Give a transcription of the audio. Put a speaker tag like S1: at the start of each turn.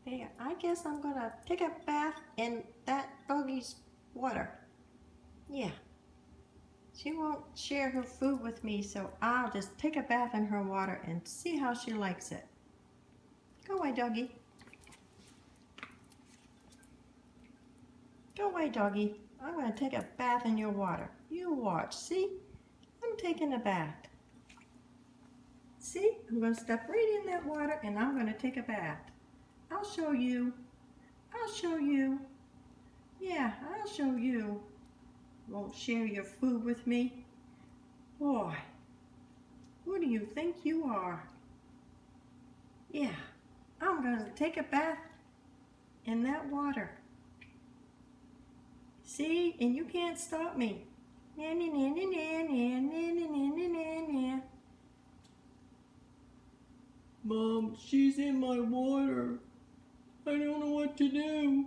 S1: Hey, I guess I'm gonna take a bath in that doggy's water. Yeah, she won't share her food with me, so I'll just take a bath in her water and see how she likes it. Go away, doggy. Go away, doggy. I'm gonna take a bath in your water. You watch, see? I'm taking a bath. See, I'm gonna step right in that water and I'm gonna take a bath. I'll show you. I'll show you. Yeah, I'll show you. Won't share your food with me? Boy, who do you think you are? Yeah, I'm gonna take a bath in that water. See, and you can't stop me. Na na na na na na na na na na. Mom, she's in my water. I don't know what to do.